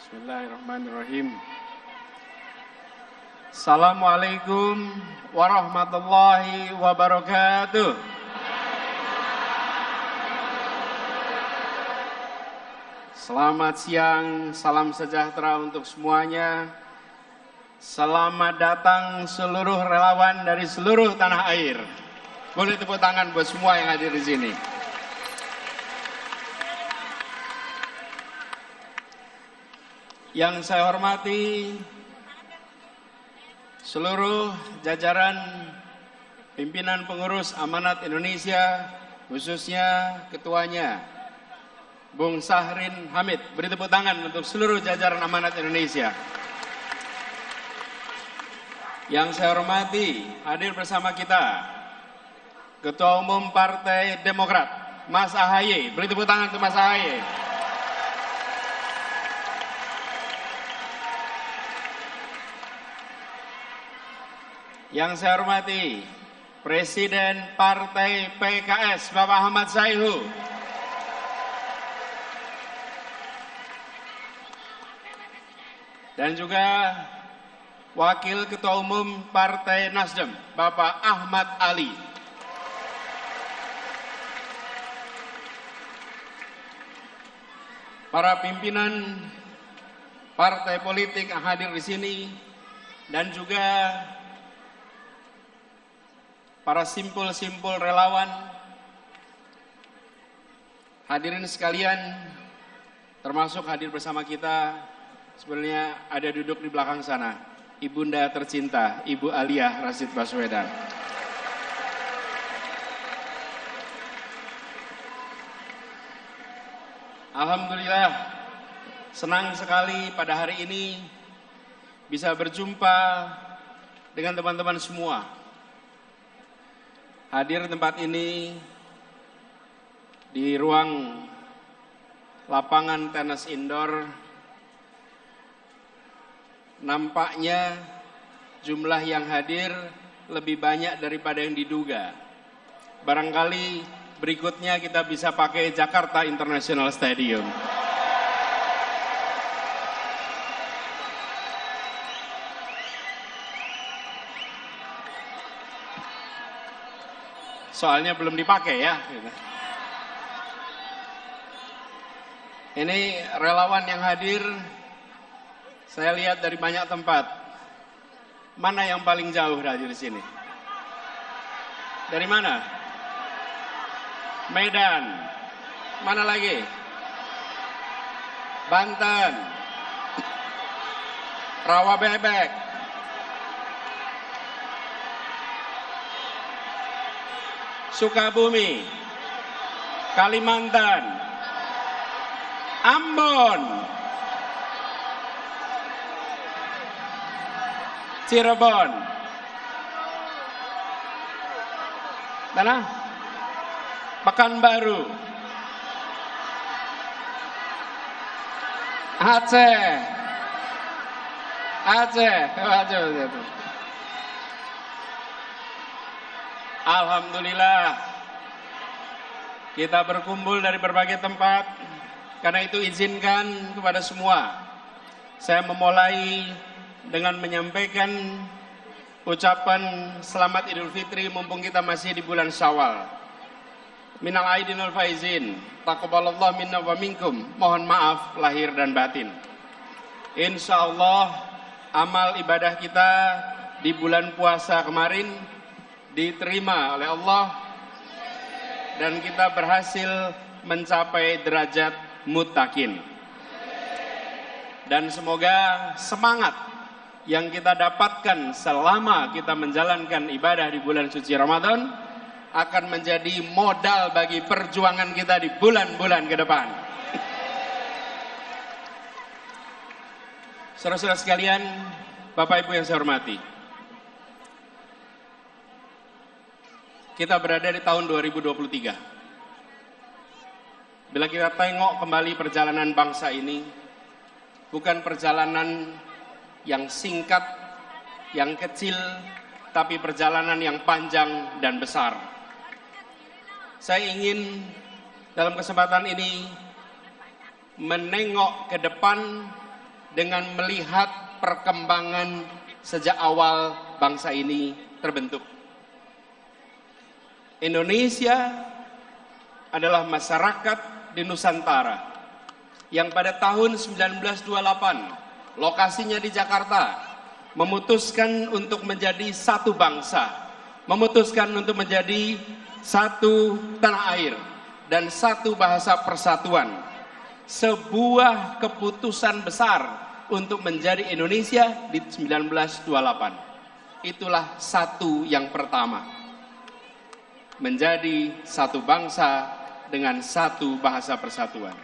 Bismillahirrahmanirrahim. Assalamualaikum warahmatullahi wabarakatuh. Selamat siang, salam sejahtera untuk semuanya. Selamat datang seluruh relawan dari seluruh tanah air. Boleh tepuk tangan buat semua yang hadir di sini. Yang saya hormati seluruh jajaran pimpinan pengurus Amanat Indonesia, khususnya ketuanya, Bung Sahrin Hamid. Beri tepuk tangan untuk seluruh jajaran Amanat Indonesia. Yang saya hormati, hadir bersama kita, Ketua Umum Partai Demokrat, Mas Ahaye. Beri tepuk tangan untuk Mas Ahaye. Yang saya hormati, Presiden Partai PKS, Bapak Ahmad Sayhu. Dan juga Wakil Ketua Umum Partai Nasdem, Bapak Ahmad Ali. Para pimpinan partai politik yang hadir di sini, dan juga para simpul-simpul relawan, hadirin sekalian, termasuk hadir bersama kita, sebenarnya ada duduk di belakang sana, Ibunda tercinta, Ibu Aliyah Rashid Baswedan. Alhamdulillah, senang sekali pada hari ini bisa berjumpa dengan teman-teman semua. Hadir tempat ini di ruang lapangan tenis indoor, nampaknya jumlah yang hadir lebih banyak daripada yang diduga. Barangkali berikutnya kita bisa pakai Jakarta International Stadium. Soalnya belum dipakai ya. Ini relawan yang hadir, saya lihat dari banyak tempat. Mana yang paling jauh dari sini? Dari mana? Medan. Mana lagi? Banten. Rawabebek. Sukabumi, Kalimantan, Ambon, Cirebon, mana? Pekanbaru, Aceh. Alhamdulillah, kita berkumpul dari berbagai tempat. Karena itu izinkan kepada semua, saya memulai dengan menyampaikan ucapan selamat Idul Fitri mumpung kita masih di bulan Syawal. Minal aidin wal faizin, taqabbalallahu minna wa minkum. Mohon maaf lahir dan batin. Insya Allah amal ibadah kita di bulan puasa kemarin diterima oleh Allah dan kita berhasil mencapai derajat muttaqin. Dan semoga semangat yang kita dapatkan selama kita menjalankan ibadah di bulan suci Ramadan akan menjadi modal bagi perjuangan kita di bulan-bulan ke depan. Saudara-saudara sekalian, Bapak Ibu yang saya hormati, kita berada di tahun 2023. Bila kita tengok kembali perjalanan bangsa ini, bukan perjalanan yang singkat, yang kecil, tapi perjalanan yang panjang dan besar. Saya ingin dalam kesempatan ini menengok ke depan dengan melihat perkembangan sejak awal bangsa ini terbentuk. Indonesia adalah masyarakat di Nusantara yang pada tahun 1928, lokasinya di Jakarta, memutuskan untuk menjadi satu bangsa, memutuskan untuk menjadi satu tanah air dan satu bahasa persatuan. Sebuah keputusan besar untuk menjadi Indonesia di 1928. Itulah satu yang pertama. Menjadi satu bangsa dengan satu bahasa persatuan.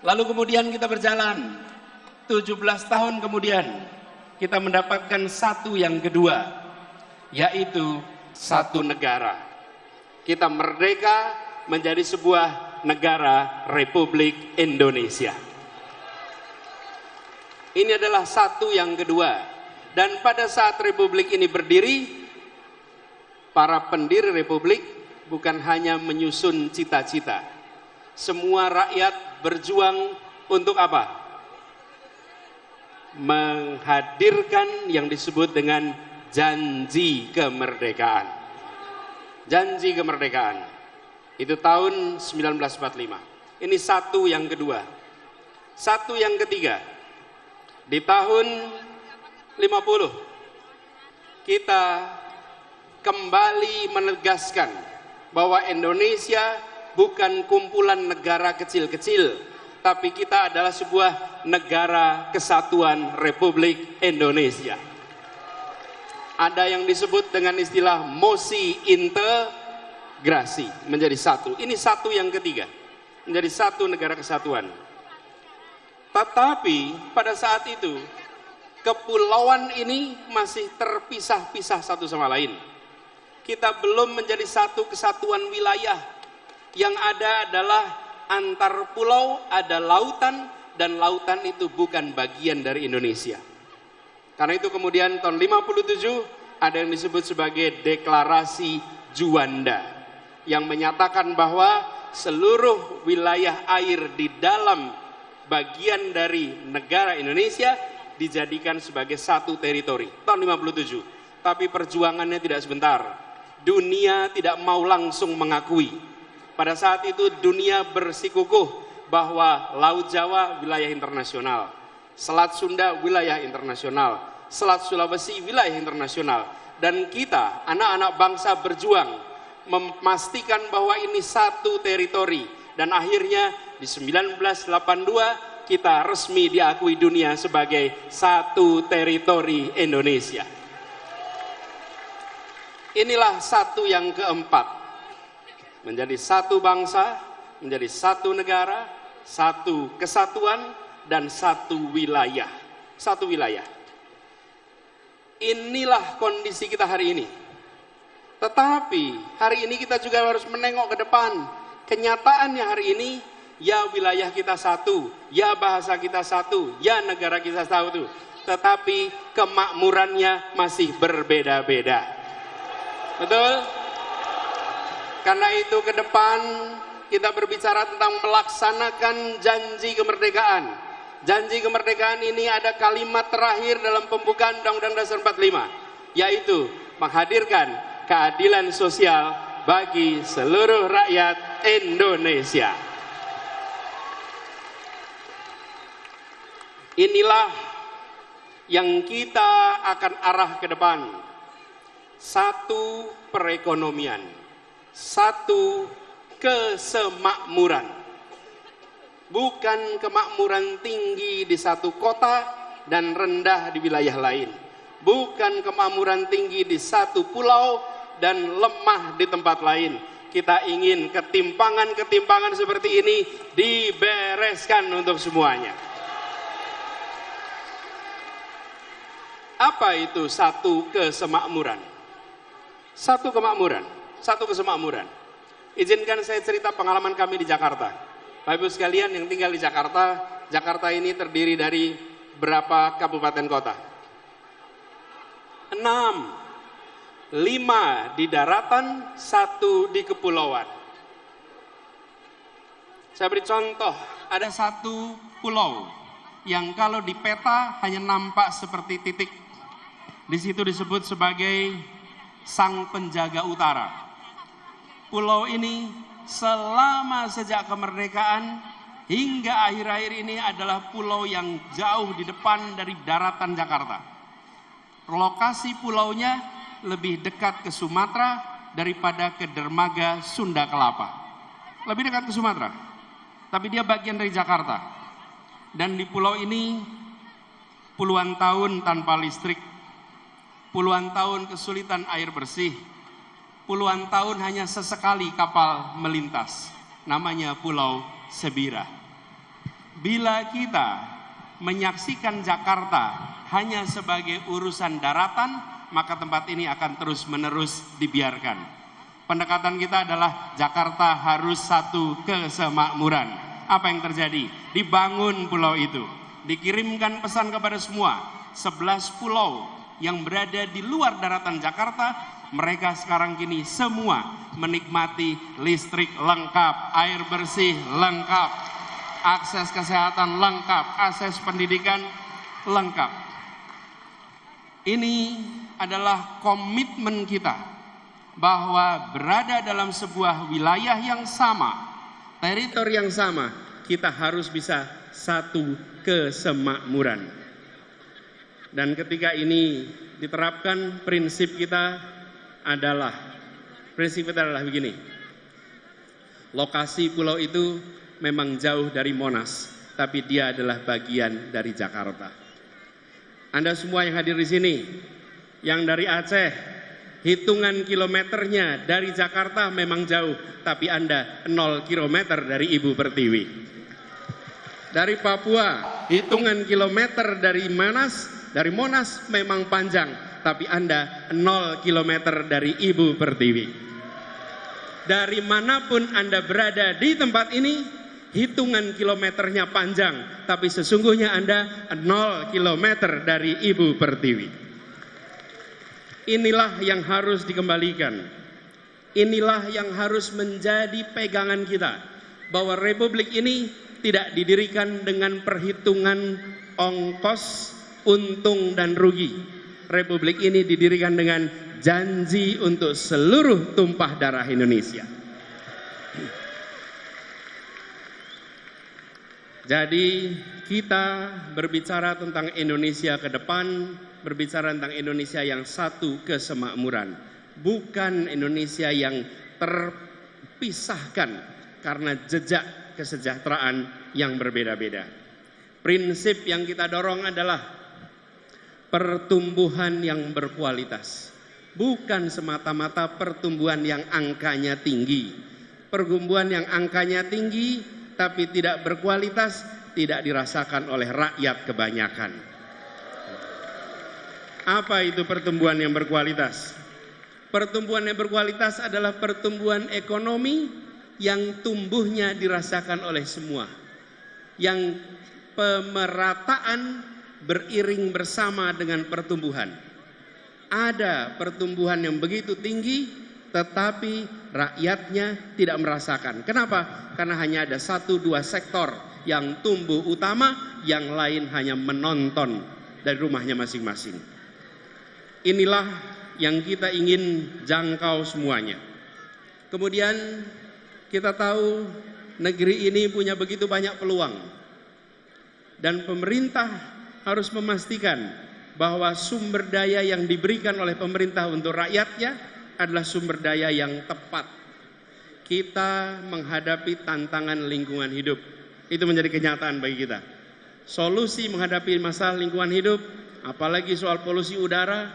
Lalu kemudian kita berjalan 17 tahun kemudian kita mendapatkan satu yang kedua, yaitu satu negara. Kita merdeka menjadi sebuah negara Republik Indonesia. Ini adalah satu yang kedua. Dan pada saat Republik ini berdiri, para pendiri Republik bukan hanya menyusun cita-cita. Semua rakyat berjuang untuk apa? Menghadirkan yang disebut dengan janji kemerdekaan. Janji kemerdekaan. Itu tahun 1945. Ini satu yang kedua. Satu yang ketiga. Di tahun 50 kita kembali menegaskan bahwa Indonesia bukan kumpulan negara kecil-kecil, tapi kita adalah sebuah negara kesatuan Republik Indonesia. Ada yang disebut dengan istilah mosi integrasi, menjadi satu. Ini satu yang ketiga, menjadi satu negara kesatuan. Tetapi pada saat itu kepulauan ini masih terpisah-pisah satu sama lain. Kita belum menjadi satu kesatuan wilayah. Yang ada adalah antar pulau, ada lautan, dan lautan itu bukan bagian dari Indonesia. Karena itu kemudian tahun 57 ada yang disebut sebagai Deklarasi Juanda, yang menyatakan bahwa seluruh wilayah air di dalam bagian dari negara Indonesia dijadikan sebagai satu teritori. Tahun 57. Tapi perjuangannya tidak sebentar. Dunia tidak mau langsung mengakui. Pada saat itu dunia bersikukuh bahwa Laut Jawa wilayah internasional, Selat Sunda wilayah internasional, Selat Sulawesi wilayah internasional. Dan kita, anak-anak bangsa berjuang memastikan bahwa ini satu teritori. Dan akhirnya di 1982 kita resmi diakui dunia sebagai satu teritori Indonesia. Inilah satu yang keempat. Menjadi satu bangsa, menjadi satu negara, satu kesatuan, dan satu wilayah. Satu wilayah. Inilah kondisi kita hari ini. Tetapi hari ini kita juga harus menengok ke depan. Kenyataannya hari ini, ya wilayah kita satu, ya bahasa kita satu, ya negara kita satu. Tetapi kemakmurannya masih berbeda-beda. Betul? Karena itu ke depan kita berbicara tentang melaksanakan janji kemerdekaan. Janji kemerdekaan ini ada kalimat terakhir dalam pembukaan Undang-Undang Dasar 45, yaitu menghadirkan keadilan sosial bagi seluruh rakyat Indonesia. Inilah yang kita akan arah ke depan. Satu perekonomian, satu kesemakmuran. Bukan kemakmuran tinggi di satu kota dan rendah di wilayah lain. Bukan kemakmuran tinggi di satu pulau dan lemah di tempat lain. Kita ingin ketimpangan-ketimpangan seperti ini dibereskan untuk semuanya. Apa itu satu kesemakmuran? Satu kemakmuran, satu kesemakmuran. Izinkan saya cerita pengalaman kami di Jakarta. Bapak Ibu sekalian yang tinggal di Jakarta, Jakarta ini terdiri dari berapa kabupaten kota? 6. 5 di daratan, 1 di kepulauan. Saya beri contoh, ada satu pulau yang kalau di peta hanya nampak seperti titik. Di situ disebut sebagai sang penjaga utara. Pulau ini selama sejak kemerdekaan hingga akhir-akhir ini adalah pulau yang jauh di depan dari daratan Jakarta. Lokasi pulaunya lebih dekat ke Sumatera daripada ke dermaga Sunda Kelapa. Lebih dekat ke Sumatera, tapi dia bagian dari Jakarta. Dan di pulau ini puluhan tahun tanpa listrik, puluhan tahun kesulitan air bersih, puluhan tahun hanya sesekali kapal melintas, namanya Pulau Sebira. Bila kita menyaksikan Jakarta hanya sebagai urusan daratan, maka tempat ini akan terus-menerus dibiarkan. Pendekatan kita adalah Jakarta harus satu kesemakmuran. Apa yang terjadi? Dibangun pulau itu, dikirimkan pesan kepada semua 11 pulau yang berada di luar daratan Jakarta. Mereka sekarang kini semua menikmati listrik lengkap, air bersih lengkap, akses kesehatan lengkap, akses pendidikan lengkap. Ini adalah komitmen kita bahwa berada dalam sebuah wilayah yang sama, teritori yang sama, kita harus bisa satu kesemakmuran. Dan ketika ini diterapkan, prinsip kita adalah begini. Lokasi pulau itu memang jauh dari Monas, tapi dia adalah bagian dari Jakarta. Anda semua yang hadir di sini, yang dari Aceh, hitungan kilometernya dari Jakarta memang jauh, tapi Anda 0 kilometer dari Ibu Pertiwi. Dari Papua, hitungan kilometer dari Monas memang panjang, tapi Anda 0 kilometer dari Ibu Pertiwi. Dari manapun Anda berada di tempat ini, hitungan kilometernya panjang, tapi sesungguhnya Anda 0 kilometer dari Ibu Pertiwi. Inilah yang harus dikembalikan. Inilah yang harus menjadi pegangan kita, bahwa republik ini tidak didirikan dengan perhitungan ongkos, untung dan rugi. Republik ini didirikan dengan janji untuk seluruh tumpah darah Indonesia. Jadi kita berbicara tentang Indonesia ke depan, berbicara tentang Indonesia yang satu kesemakmuran, bukan Indonesia yang terpisahkan karena jejak kesejahteraan yang berbeda-beda. Prinsip yang kita dorong adalah pertumbuhan yang berkualitas, bukan semata-mata pertumbuhan yang angkanya tinggi. Pertumbuhan yang angkanya tinggi tapi tidak berkualitas, tidak dirasakan oleh rakyat kebanyakan. Apa itu pertumbuhan yang berkualitas? Pertumbuhan yang berkualitas adalah pertumbuhan ekonomi yang tumbuhnya dirasakan oleh semua, yang pemerataan beriring bersama dengan pertumbuhan. Ada pertumbuhan yang begitu tinggi, tetapi rakyatnya tidak merasakan. Kenapa? Karena hanya ada 1-2 sektor yang tumbuh utama, yang lain hanya menonton dari rumahnya masing-masing. Inilah yang kita ingin jangkau semuanya. Kemudian kita tahu negeri ini punya begitu banyak peluang. Dan pemerintah harus memastikan bahwa sumber daya yang diberikan oleh pemerintah untuk rakyatnya adalah sumber daya yang tepat. Kita menghadapi tantangan lingkungan hidup. Itu menjadi kenyataan bagi kita. Solusi menghadapi masalah lingkungan hidup, apalagi soal polusi udara,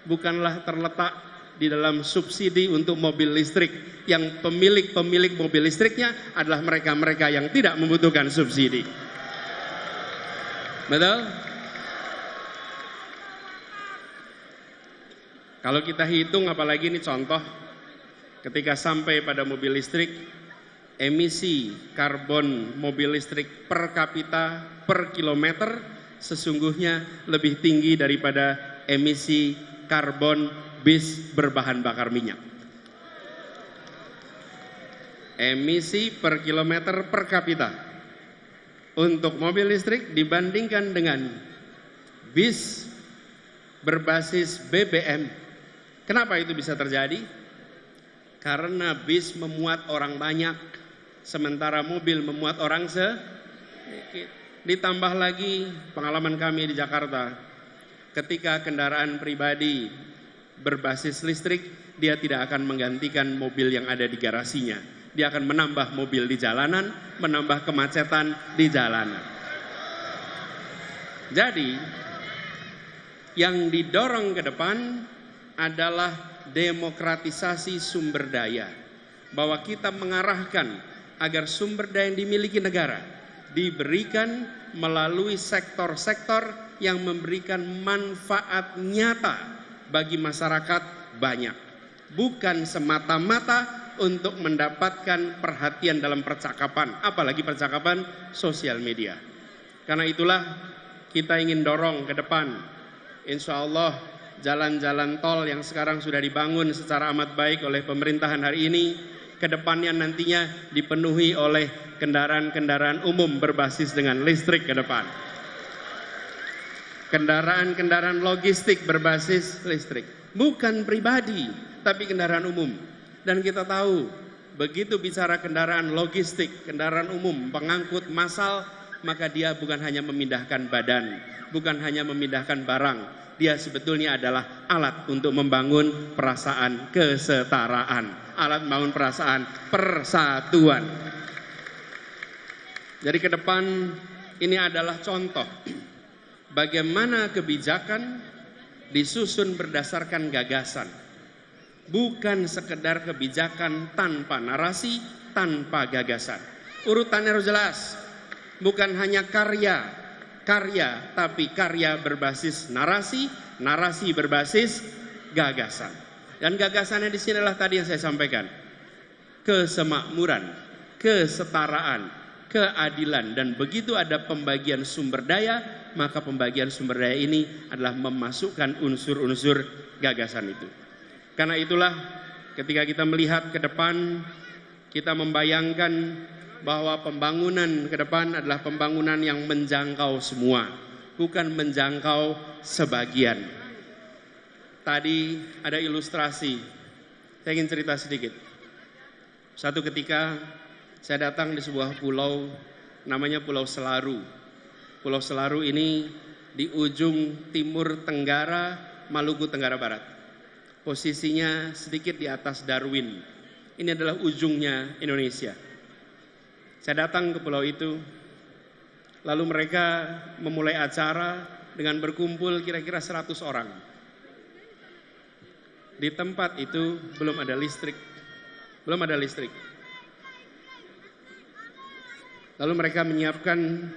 bukanlah terletak di dalam subsidi untuk mobil listrik. Yang pemilik mobil listriknya adalah mereka-mereka yang tidak membutuhkan subsidi. Betul? Kalau kita hitung, apalagi ini contoh, ketika sampai pada mobil listrik, emisi karbon mobil listrik per kapita per kilometer sesungguhnya lebih tinggi daripada emisi karbon bis berbahan bakar minyak. Emisi per kilometer per kapita. untuk mobil listrik dibandingkan dengan bis berbasis BBM. Kenapa itu bisa terjadi? Karena bis memuat orang banyak, sementara mobil memuat orang sedikit. Ditambah lagi pengalaman kami di Jakarta, ketika kendaraan pribadi berbasis listrik, dia tidak akan menggantikan mobil yang ada di garasinya. Dia akan menambah mobil di jalanan, menambah kemacetan di jalanan. Jadi, yang didorong ke depan adalah demokratisasi sumber daya. Bahwa kita mengarahkan agar sumber daya yang dimiliki negara diberikan melalui sektor-sektor yang memberikan manfaat nyata bagi masyarakat banyak. Bukan semata-mata untuk mendapatkan perhatian dalam percakapan, apalagi percakapan sosial media. Karena itulah kita ingin dorong ke depan, insya Allah jalan-jalan tol yang sekarang sudah dibangun secara amat baik oleh pemerintahan hari ini, ke depannya nantinya dipenuhi oleh kendaraan-kendaraan umum berbasis dengan listrik ke depan. Kendaraan-kendaraan logistik berbasis listrik, bukan pribadi, tapi kendaraan umum. Dan kita tahu, begitu bicara kendaraan logistik, kendaraan umum, pengangkut massal, maka dia bukan hanya memindahkan badan, bukan hanya memindahkan barang. Dia sebetulnya adalah alat untuk membangun perasaan kesetaraan, alat membangun perasaan persatuan. Jadi ke depan ini adalah contoh bagaimana kebijakan disusun berdasarkan gagasan. Bukan sekedar kebijakan tanpa narasi, tanpa gagasan. Urutannya harus jelas. Bukan hanya karya, tapi karya berbasis narasi, narasi berbasis gagasan. Dan gagasannya di sini adalah tadi yang saya sampaikan. Kesemakmuran, kesetaraan, keadilan. Dan begitu ada pembagian sumber daya, maka pembagian sumber daya ini adalah memasukkan unsur-unsur gagasan itu. Karena itulah ketika kita melihat ke depan, kita membayangkan bahwa pembangunan ke depan adalah pembangunan yang menjangkau semua, bukan menjangkau sebagian. Tadi ada ilustrasi, saya ingin cerita sedikit. Satu ketika saya datang di sebuah pulau, namanya Pulau Selaru. Pulau Selaru ini di ujung timur tenggara Maluku Tenggara Barat. Posisinya sedikit di atas Darwin. Ini adalah ujungnya Indonesia. Saya datang ke pulau itu, lalu mereka memulai acara dengan berkumpul kira-kira 100 orang. Di tempat itu belum ada listrik. Lalu mereka menyiapkan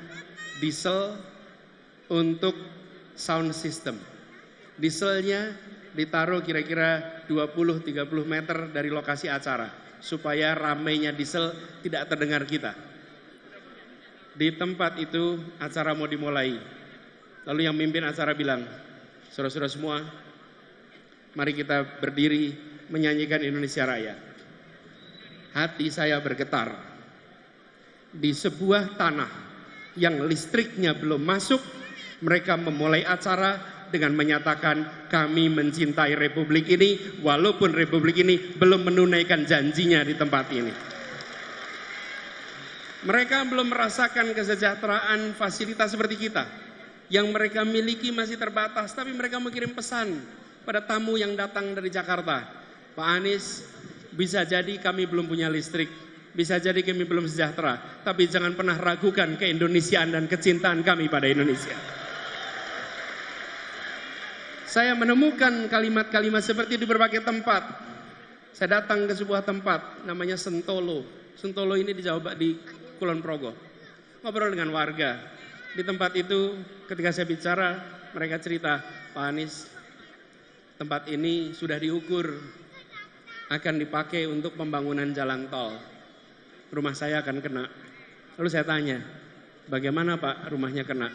diesel untuk sound system. Dieselnya ditaruh kira-kira 20-30 meter dari lokasi acara supaya ramainya diesel tidak terdengar kita. Di tempat itu acara mau dimulai. Lalu yang mimpin acara bilang, saudara-saudara semua, mari kita berdiri menyanyikan Indonesia Raya. Hati saya bergetar. Di sebuah tanah yang listriknya belum masuk, mereka memulai acara dengan menyatakan kami mencintai republik ini walaupun republik ini belum menunaikan janjinya di tempat ini. Mereka belum merasakan kesejahteraan fasilitas seperti kita. Yang mereka miliki masih terbatas, tapi mereka mengirim pesan pada tamu yang datang dari Jakarta. Pak Anies, bisa jadi kami belum punya listrik, bisa jadi kami belum sejahtera, tapi jangan pernah ragukan keindonesiaan dan kecintaan kami pada Indonesia. Saya menemukan kalimat-kalimat seperti di berbagai tempat. Saya datang ke sebuah tempat namanya Sentolo. Sentolo ini di Jawa, di Kulon Progo. Ngobrol dengan warga. Di tempat itu ketika saya bicara, mereka cerita, Pak Anies, tempat ini sudah diukur akan dipakai untuk pembangunan jalan tol. Rumah saya akan kena. Lalu saya tanya, bagaimana Pak rumahnya kena?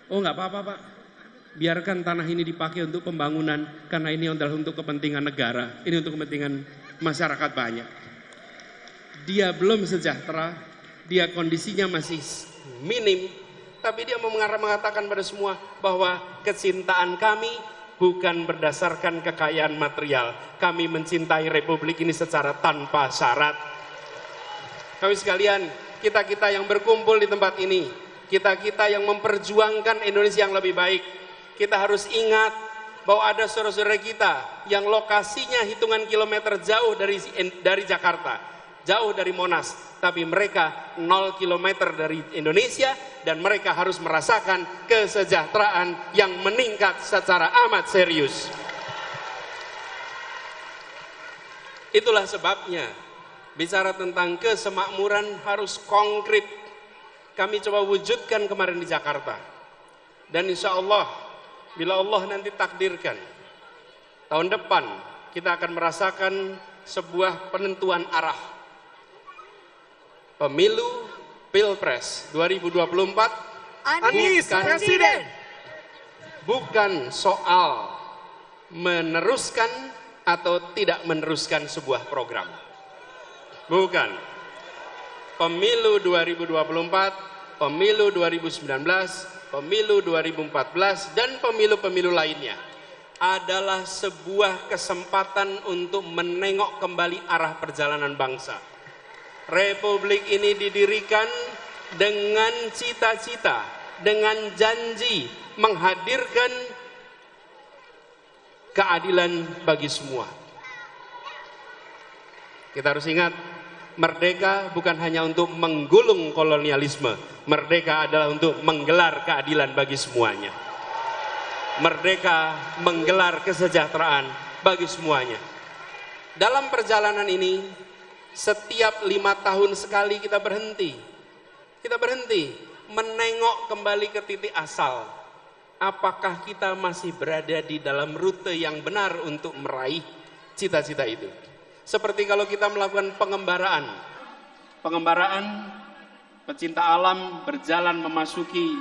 Oh nggak apa-apa Pak. Biarkan tanah ini dipakai untuk pembangunan karena ini adalah untuk kepentingan negara, ini untuk kepentingan masyarakat banyak. Dia belum sejahtera, dia kondisinya masih minim, tapi dia mengatakan pada semua bahwa kecintaan kami bukan berdasarkan kekayaan material. Kami mencintai Republik ini secara tanpa syarat. Kami sekalian, kita-kita yang berkumpul di tempat ini, kita-kita yang memperjuangkan Indonesia yang lebih baik, kita harus ingat bahwa ada saudara-saudara kita yang lokasinya hitungan kilometer jauh dari Jakarta, jauh dari Monas, tapi mereka 0 kilometer dari Indonesia dan mereka harus merasakan kesejahteraan yang meningkat secara amat serius. Itulah sebabnya bicara tentang kesemakmuran harus konkret. Kami coba wujudkan kemarin di Jakarta, dan insya Allah bila Allah nanti takdirkan tahun depan kita akan merasakan sebuah penentuan arah pemilu Pilpres 2024. Anies Presiden. Bukan soal meneruskan atau tidak meneruskan sebuah program. Bukan. Pemilu 2024, pemilu 2019, pemilu 2014, dan pemilu-pemilu lainnya adalah sebuah kesempatan untuk menengok kembali arah perjalanan bangsa. Republik ini didirikan dengan cita-cita, dengan janji menghadirkan keadilan bagi semua. Kita harus ingat, merdeka bukan hanya untuk menggulung kolonialisme, merdeka adalah untuk menggelar keadilan bagi semuanya. Merdeka menggelar kesejahteraan bagi semuanya. Dalam perjalanan ini, setiap 5 tahun sekali kita berhenti. Kita berhenti menengok kembali ke titik asal. Apakah kita masih berada di dalam rute yang benar untuk meraih cita-cita itu? Seperti kalau kita melakukan pengembaraan. Pengembaraan, pecinta alam berjalan memasuki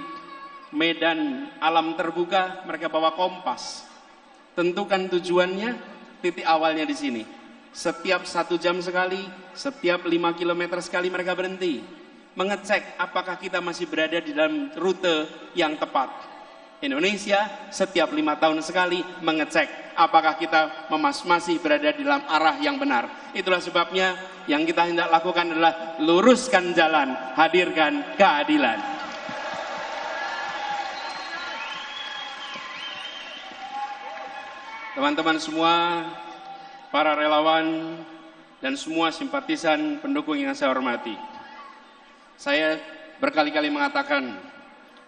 medan alam terbuka, mereka bawa kompas. Tentukan tujuannya, titik awalnya di sini. Setiap 1 jam sekali, setiap 5 kilometer sekali mereka berhenti. Mengecek apakah kita masih berada di dalam rute yang tepat. Indonesia setiap 5 tahun sekali mengecek apakah kita masih berada di dalam arah yang benar. Itulah sebabnya yang kita hendak lakukan adalah luruskan jalan, hadirkan keadilan. Teman-teman semua, para relawan dan semua simpatisan pendukung yang saya hormati, saya berkali-kali mengatakan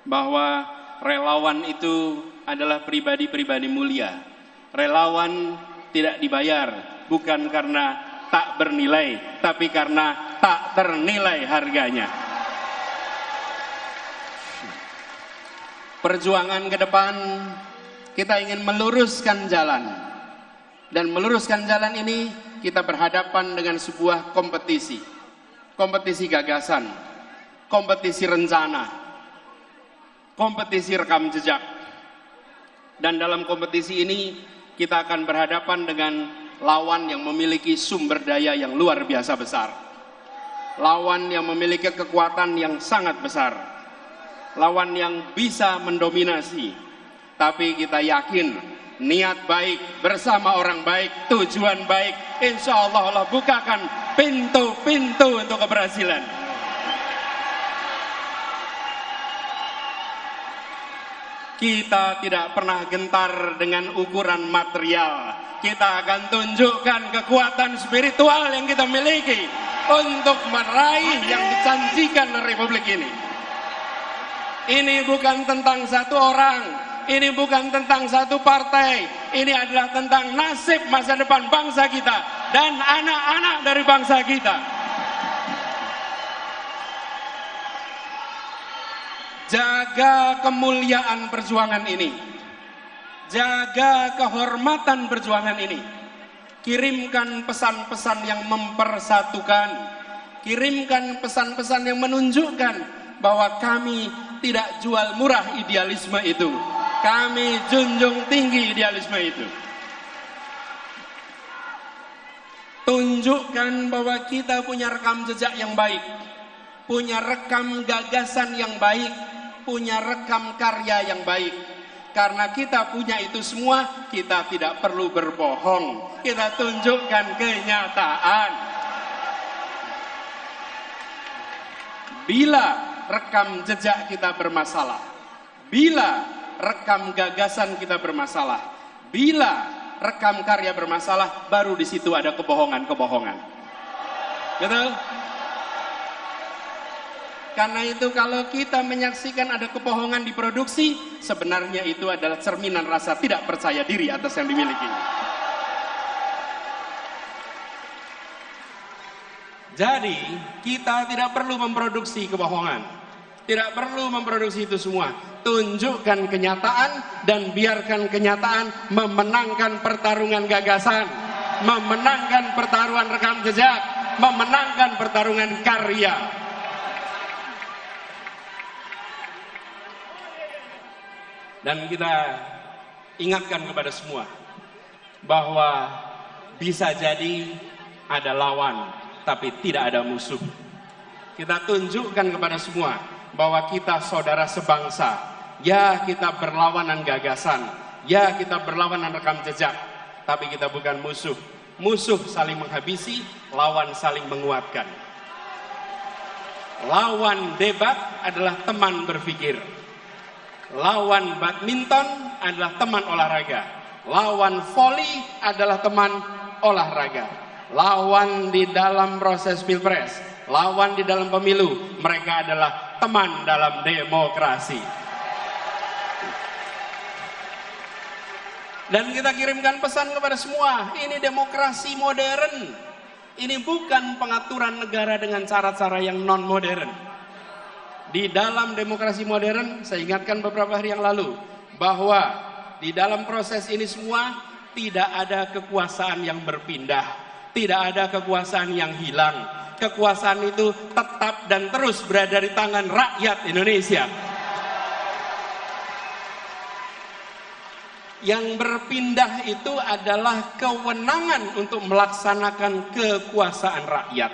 bahwa relawan itu adalah pribadi-pribadi mulia. Relawan tidak dibayar bukan karena tak bernilai, tapi karena tak ternilai harganya. Perjuangan ke depan kita ingin meluruskan jalan, dan meluruskan jalan ini kita berhadapan dengan sebuah kompetisi. Kompetisi gagasan, kompetisi rencana, kompetisi rekam jejak. Dan dalam kompetisi ini kita akan berhadapan dengan lawan yang memiliki sumber daya yang luar biasa besar. Lawan yang memiliki kekuatan yang sangat besar. Lawan yang bisa mendominasi. Tapi kita yakin niat baik bersama orang baik, tujuan baik, insya Allah bukakan pintu-pintu untuk keberhasilan. Kita tidak pernah gentar dengan ukuran material. Kita akan tunjukkan kekuatan spiritual yang kita miliki untuk meraih yang dijanjikan Republik ini. Ini bukan tentang satu orang, ini bukan tentang satu partai, ini adalah tentang nasib masa depan bangsa kita dan anak-anak dari bangsa kita. Jaga kemuliaan perjuangan ini, jaga kehormatan perjuangan ini. Kirimkan pesan-pesan yang mempersatukan, kirimkan pesan-pesan yang menunjukkan bahwa kami tidak jual murah idealisme itu, kami junjung tinggi idealisme itu. Tunjukkan bahwa kita punya rekam jejak yang baik, punya rekam gagasan yang baik, punya rekam karya yang baik. Karena kita punya itu semua, kita tidak perlu berbohong. Kita tunjukkan kenyataan. Bila rekam jejak kita bermasalah, bila rekam gagasan kita bermasalah, bila rekam karya bermasalah, baru di situ ada kebohongan-kebohongan. Betul? Karena itu kalau kita menyaksikan ada kebohongan di produksi, sebenarnya itu adalah cerminan rasa tidak percaya diri atas yang dimiliki. Jadi kita tidak perlu memproduksi kebohongan, tidak perlu memproduksi itu semua. Tunjukkan kenyataan dan biarkan kenyataan memenangkan pertarungan gagasan, memenangkan pertarungan rekam jejak, memenangkan pertarungan karya. Dan kita ingatkan kepada semua bahwa bisa jadi ada lawan, tapi tidak ada musuh. Kita tunjukkan kepada semua bahwa kita saudara sebangsa. Ya, kita berlawanan gagasan, ya kita berlawanan rekam jejak, tapi kita bukan musuh. Musuh saling menghabisi, lawan saling menguatkan. Lawan debat adalah teman berpikir. Lawan badminton adalah teman olahraga. Lawan voli adalah teman olahraga. Lawan di dalam proses pilpres, lawan di dalam pemilu, mereka adalah teman dalam demokrasi. Dan kita kirimkan pesan kepada semua, ini demokrasi modern. Ini bukan pengaturan negara dengan cara-cara yang non-modern. Di dalam demokrasi modern, saya ingatkan beberapa hari yang lalu, bahwa di dalam proses ini semua tidak ada kekuasaan yang berpindah, tidak ada kekuasaan yang hilang. Kekuasaan itu tetap dan terus berada di tangan rakyat Indonesia. Yang berpindah itu adalah kewenangan untuk melaksanakan kekuasaan rakyat.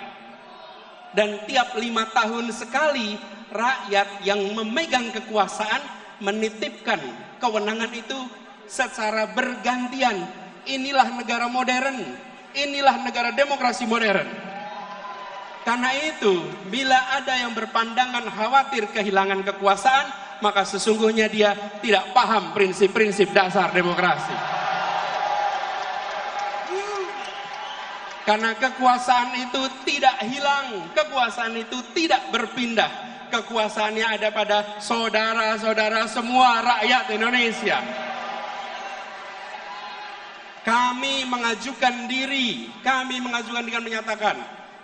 Dan tiap 5 tahun sekali rakyat yang memegang kekuasaan menitipkan kewenangan itu secara bergantian. Inilah negara modern, inilah negara demokrasi modern. Karena itu, bila ada yang berpandangan khawatir kehilangan kekuasaan, maka sesungguhnya dia tidak paham prinsip-prinsip dasar demokrasi. Karena kekuasaan itu tidak hilang, kekuasaan itu tidak berpindah. Kekuasaannya ada pada saudara-saudara semua rakyat Indonesia. Kami mengajukan diri, kami mengajukan dengan menyatakan,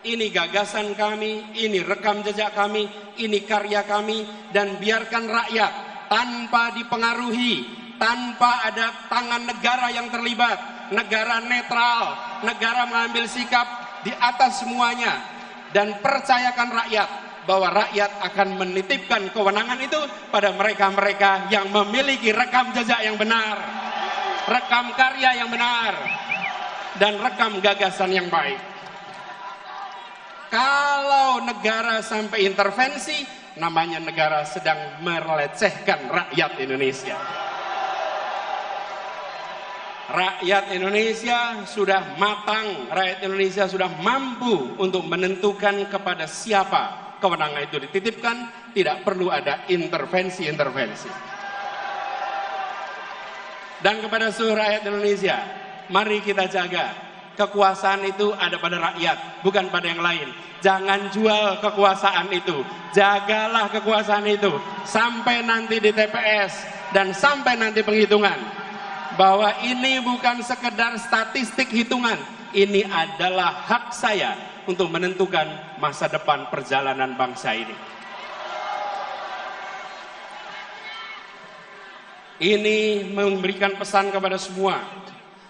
ini gagasan kami, ini rekam jejak kami, ini karya kami, dan biarkan rakyat tanpa dipengaruhi, tanpa ada tangan negara yang terlibat, negara netral, negara mengambil sikap di atas semuanya, dan percayakan rakyat bahwa rakyat akan menitipkan kewenangan itu pada mereka-mereka yang memiliki rekam jejak yang benar, rekam karya yang benar, dan rekam gagasan yang baik. Kalau negara sampai intervensi, namanya negara sedang melecehkan rakyat Indonesia. Rakyat Indonesia sudah matang, rakyat Indonesia sudah mampu untuk menentukan kepada siapa kewenangan itu dititipkan, tidak perlu ada intervensi-intervensi. Dan kepada seluruh rakyat Indonesia, mari kita jaga kekuasaan itu ada pada rakyat, bukan pada yang lain. Jangan jual kekuasaan itu, jagalah kekuasaan itu sampai nanti di TPS dan sampai nanti penghitungan. Bahwa ini bukan sekedar statistik hitungan, ini adalah hak saya untuk menentukan masa depan perjalanan bangsa ini. Ini memberikan pesan kepada semua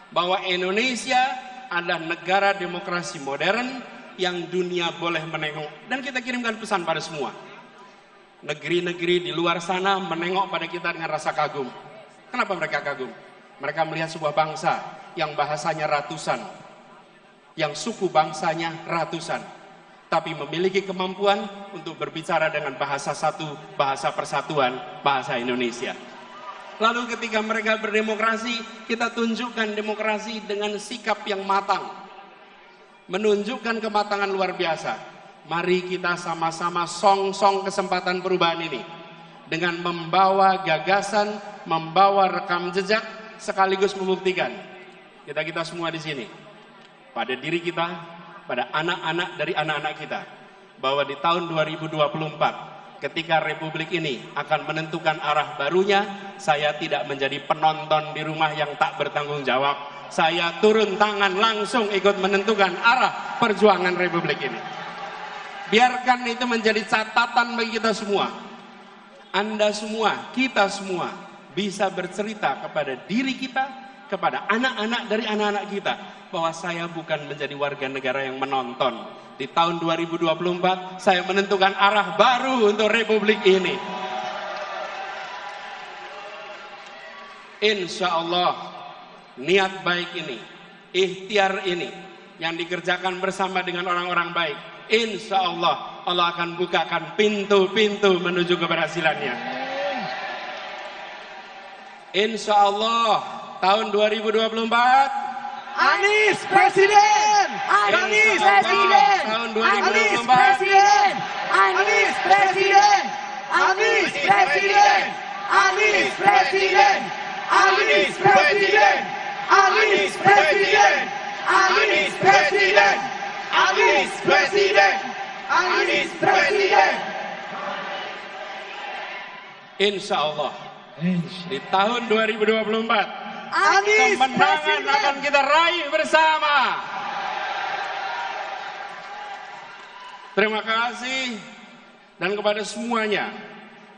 bahwa Indonesia adalah negara demokrasi modern yang dunia boleh menengok. Dan kita kirimkan pesan pada semua. Negeri-negeri di luar sana menengok pada kita dengan rasa kagum. Kenapa mereka kagum? Mereka melihat sebuah bangsa yang bahasanya ratusan, yang suku bangsanya ratusan, tapi memiliki kemampuan untuk berbicara dengan bahasa satu, bahasa persatuan, bahasa Indonesia. Lalu ketika mereka berdemokrasi, kita tunjukkan demokrasi dengan sikap yang matang, menunjukkan kematangan luar biasa. Mari kita sama-sama song-song kesempatan perubahan ini dengan membawa gagasan, membawa rekam jejak, sekaligus membuktikan kita semua di sini, pada diri kita, pada anak-anak dari anak-anak kita, bahwa di tahun 2024 ketika Republik ini akan menentukan arah barunya, saya tidak menjadi penonton di rumah yang tak bertanggung jawab. Saya turun tangan langsung ikut menentukan arah perjuangan Republik ini. Biarkan itu menjadi catatan bagi kita semua. Anda semua, kita semua bisa bercerita kepada diri kita, kepada anak-anak dari anak-anak kita, bahwa saya bukan menjadi warga negara yang menonton. Di tahun 2024 saya menentukan arah baru untuk Republik ini. Insya Allah niat baik ini, ikhtiar ini yang dikerjakan bersama dengan orang-orang baik, insya Allah Allah akan bukakan pintu-pintu menuju keberhasilannya. Insya Allah tahun 2024 Anies Presiden! Anies Presiden! tahun Anies 2024 Presiden! Anies Presiden! Anies Presiden! Anies Presiden! Anies Presiden! Anies Presiden! Anies Presiden! Anies Presiden! Anies Presiden! Insya Allah di tahun 2024 Anies kemenangan Presiden! akan kita raih bersama. Terima kasih, dan kepada semuanya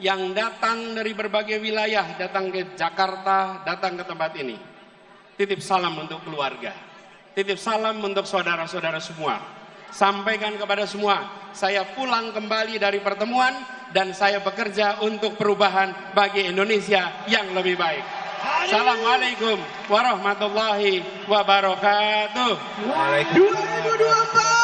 yang datang dari berbagai wilayah, datang ke Jakarta, datang ke tempat ini, titip salam untuk keluarga, titip salam untuk saudara-saudara semua. Sampaikan kepada semua, saya pulang kembali dari pertemuan dan saya bekerja untuk perubahan bagi Indonesia yang lebih baik. Assalamualaikum warahmatullahi wabarakatuh. 2024